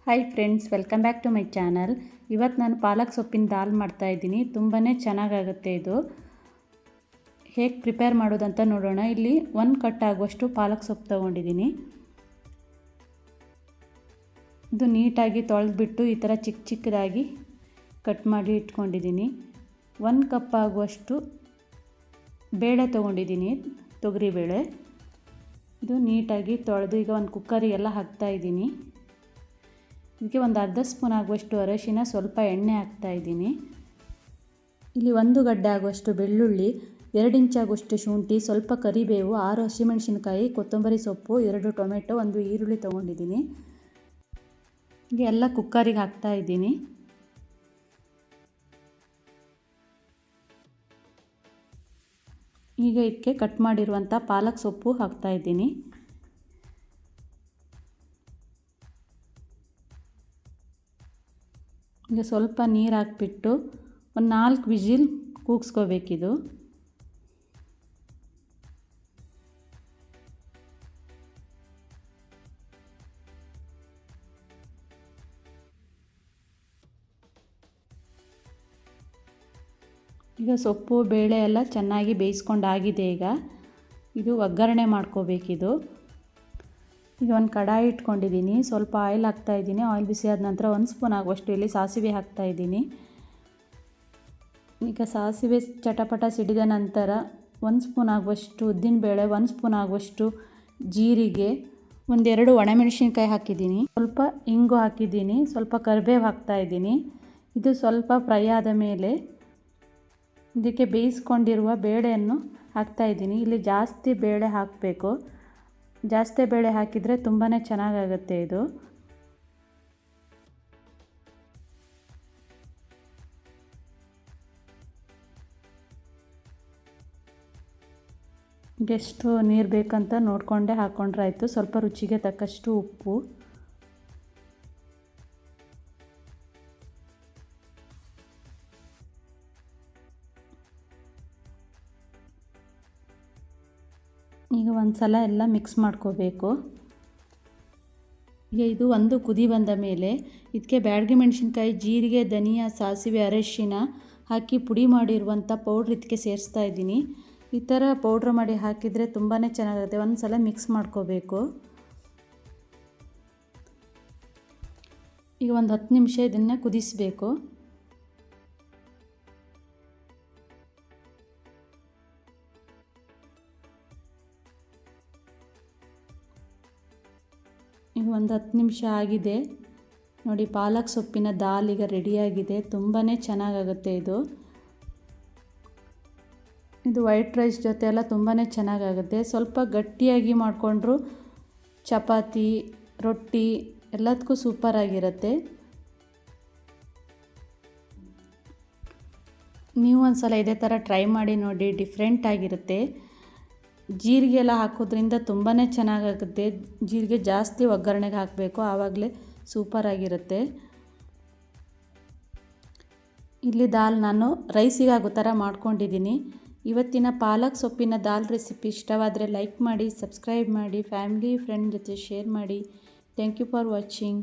Hi friends, welcome back to my channel. ಇವತ್ತು ನಾನು ಪಾಲಕ್ ಸೊಪ್ಪಿನ ದಾಲ್ ಮಾಡ್ತಾಯಿದ್ದೀನಿ. ತುಂಬಾ ಚೆನ್ನಾಗಾಗುತ್ತೆ ಇದು. ಹೇಗೆ ಪ್ರಿಪೇರ್ ಮಾಡೋದಂತ ನೋಡೋಣ. ಇಲ್ಲಿ 1 ಕಟ್ ಆಗುವಷ್ಟು ಪಾಲಕ್ ಸೊಪ್ಪು ತೊಗೊಂಡಿದ್ದೀನಿ. ಇದು ನೀಟಾಗಿ ತೊಳೆದ್ಬಿಟ್ಟು ಈ ಥರ ಚಿಕ್ಕ ಚಿಕ್ಕದಾಗಿ ಕಟ್ ಮಾಡಿ ಇಟ್ಕೊಂಡಿದ್ದೀನಿ. 1 ಕಪ್ ಆಗುವಷ್ಟು ಬೇಳೆ ತೊಗೊಂಡಿದ್ದೀನಿ, ತೊಗರಿಬೇಳೆ. ಇದು ನೀಟಾಗಿ ತೊಳೆದು ಈಗ ಒಂದು ಕುಕ್ಕರಿಗೆಲ್ಲ ಹಾಕ್ತಾಯಿದ್ದೀನಿ. ಇದಕ್ಕೆ ಒಂದು ಅರ್ಧ ಸ್ಪೂನ್ ಆಗುವಷ್ಟು ಅರಿಶಿನ, ಸ್ವಲ್ಪ ಎಣ್ಣೆ ಹಾಕ್ತಾಯಿದ್ದೀನಿ. ಇಲ್ಲಿ 1 ಗಡ್ಡೆ ಆಗುವಷ್ಟು ಬೆಳ್ಳುಳ್ಳಿ, 2 ಇಂಚ್ ಆಗುವಷ್ಟು ಶುಂಠಿ, ಸ್ವಲ್ಪ ಕರಿಬೇವು, 6 ಹಸಿಮೆಣಸಿನಕಾಯಿ, ಕೊತ್ತಂಬರಿ ಸೊಪ್ಪು, 2 ಟೊಮೆಟೊ, 1 ಈರುಳ್ಳಿ ತೊಗೊಂಡಿದ್ದೀನಿ. ಹೀಗೆ ಎಲ್ಲ ಕುಕ್ಕರಿಗೆ ಹಾಕ್ತಾಯಿದ್ದೀನಿ. ಈಗ ಇದಕ್ಕೆ ಕಟ್ ಮಾಡಿರುವಂಥ ಪಾಲಕ್ ಸೊಪ್ಪು ಹಾಕ್ತಾಯಿದ್ದೀನಿ. ಈಗ ಸ್ವಲ್ಪ ನೀರು ಹಾಕ್ಬಿಟ್ಟು ಒಂದು 4 ವಿಜಿಲ್ ಕೂಗಿಸ್ಕೋಬೇಕಿದು. ಈಗ ಸೊಪ್ಪು ಬೇಳೆ ಎಲ್ಲ ಚೆನ್ನಾಗಿ ಬೇಯಿಸ್ಕೊಂಡಾಗಿದೆ. ಈಗ ಇದು ಒಗ್ಗರಣೆ ಮಾಡ್ಕೋಬೇಕಿದು. ಈಗ ಒಂದು ಕಡಾಯಿ ಇಟ್ಕೊಂಡಿದ್ದೀನಿ, ಸ್ವಲ್ಪ ಆಯಿಲ್ ಹಾಕ್ತಾಯಿದ್ದೀನಿ. ಆಯಿಲ್ ಬಿಸಿ ಆದ ನಂತರ 1 ಸ್ಪೂನ್ ಆಗುವಷ್ಟು ಇಲ್ಲಿ ಸಾಸಿವೆ ಹಾಕ್ತಾಯಿದ್ದೀನಿ. ಈಗ ಸಾಸಿವೆ ಚಟಪಟ ಸಿಡಿದ ನಂತರ 1 ಸ್ಪೂನ್ ಆಗುವಷ್ಟು ಉದ್ದಿನಬೇಳೆ, 1 ಸ್ಪೂನ್ ಆಗುವಷ್ಟು ಜೀರಿಗೆ, 1-2 ಒಣಮೆಣಸಿನ್ಕಾಯಿ ಹಾಕಿದ್ದೀನಿ, ಸ್ವಲ್ಪ ಇಂಗು ಹಾಕಿದ್ದೀನಿ, ಸ್ವಲ್ಪ ಕರಿಬೇವು ಹಾಕ್ತಾಯಿದ್ದೀನಿ. ಇದು ಸ್ವಲ್ಪ ಫ್ರೈ ಆದ ಮೇಲೆ ಇದಕ್ಕೆ ಬೇಯಿಸ್ಕೊಂಡಿರುವ ಬೇಳೆಯನ್ನು ಹಾಕ್ತಾಯಿದ್ದೀನಿ. ಇಲ್ಲಿ ಜಾಸ್ತಿ ಬೇಳೆ ಹಾಕಬೇಕು. ಜಾಸ್ತಿ ಬೇಳೆ ಹಾಕಿದರೆ ತುಂಬಾ ಚೆನ್ನಾಗಾಗುತ್ತೆ ಇದು. ಎಷ್ಟು ನೀರು ಬೇಕಂತ ನೋಡಿಕೊಂಡೇ ಹಾಕ್ಕೊಂಡ್ರೆ ಆಯಿತು. ಸ್ವಲ್ಪ ರುಚಿಗೆ ತಕ್ಕಷ್ಟು ಉಪ್ಪು. ಈಗ ಒಂದು ಸಲ ಎಲ್ಲ ಮಿಕ್ಸ್ ಮಾಡ್ಕೋಬೇಕು. ಈಗ ಇದು ಒಂದು ಕುದಿ ಬಂದ ಮೇಲೆ ಇದಕ್ಕೆ ಬ್ಯಾಡಗಿ ಮೆಣಸಿನ್ಕಾಯಿ, ಜೀರಿಗೆ, ಧನಿಯಾ, ಸಾಸಿವೆ, ಅರಿಶಿನ ಹಾಕಿ ಪುಡಿ ಮಾಡಿರುವಂಥ ಪೌಡ್ರ್ ಇದಕ್ಕೆ ಸೇರಿಸ್ತಾ ಇದ್ದೀನಿ. ಈ ಥರ ಪೌಡ್ರ್ ಮಾಡಿ ಹಾಕಿದರೆ ತುಂಬಾ ಚೆನ್ನಾಗುತ್ತೆ. ಒಂದು ಸಲ ಮಿಕ್ಸ್ ಮಾಡ್ಕೋಬೇಕು. ಈಗ ಒಂದು 10 ನಿಮಿಷ ಇದನ್ನು ಕುದಿಸಬೇಕು. ಈಗ ಒಂದು 10 ನಿಮಿಷ ಆಗಿದೆ ನೋಡಿ. ಪಾಲಕ್ ಸೊಪ್ಪಿನ ದಾಲ್ ಈಗ ರೆಡಿಯಾಗಿದೆ. ತುಂಬಾ ಚೆನ್ನಾಗಾಗುತ್ತೆ ಇದು. ಇದು ವೈಟ್ ರೈಸ್ ಜೊತೆ ಎಲ್ಲ ತುಂಬಾ ಚೆನ್ನಾಗಾಗುತ್ತೆ. ಸ್ವಲ್ಪ ಗಟ್ಟಿಯಾಗಿ ಮಾಡಿಕೊಂಡ್ರು ಚಪಾತಿ, ರೊಟ್ಟಿ ಎಲ್ಲದಕ್ಕೂ ಸೂಪರಾಗಿರುತ್ತೆ. ನೀವು ಒಂದು ಸಲ ಇದೇ ಥರ ಟ್ರೈ ಮಾಡಿ ನೋಡಿ, ಡಿಫ್ರೆಂಟ್ ಆಗಿರುತ್ತೆ. ಜೀರಿಗೆ ಎಲ್ಲ ಹಾಕೋದ್ರಿಂದ ತುಂಬಾ ಚೆನ್ನಾಗಾಗುತ್ತೆ. ಜೀರಿಗೆ ಜಾಸ್ತಿ ಒಗ್ಗರಣೆಗೆ ಹಾಕಬೇಕು, ಆವಾಗಲೇ ಸೂಪರಾಗಿರುತ್ತೆ. ಇಲ್ಲಿ ದಾಲ್ ನಾನು ರೈಸಿಗೆ ಆಗೋ ಥರ ಮಾಡ್ಕೊಂಡಿದ್ದೀನಿ. ಇವತ್ತಿನ ಪಾಲಕ್ ಸೊಪ್ಪಿನ ದಾಲ್ ರೆಸಿಪಿ ಇಷ್ಟವಾದರೆ ಲೈಕ್ ಮಾಡಿ, ಸಬ್ಸ್ಕ್ರೈಬ್ ಮಾಡಿ, ಫ್ಯಾಮಿಲಿ ಫ್ರೆಂಡ್ ಜೊತೆ ಶೇರ್ ಮಾಡಿ. Thank you for watching.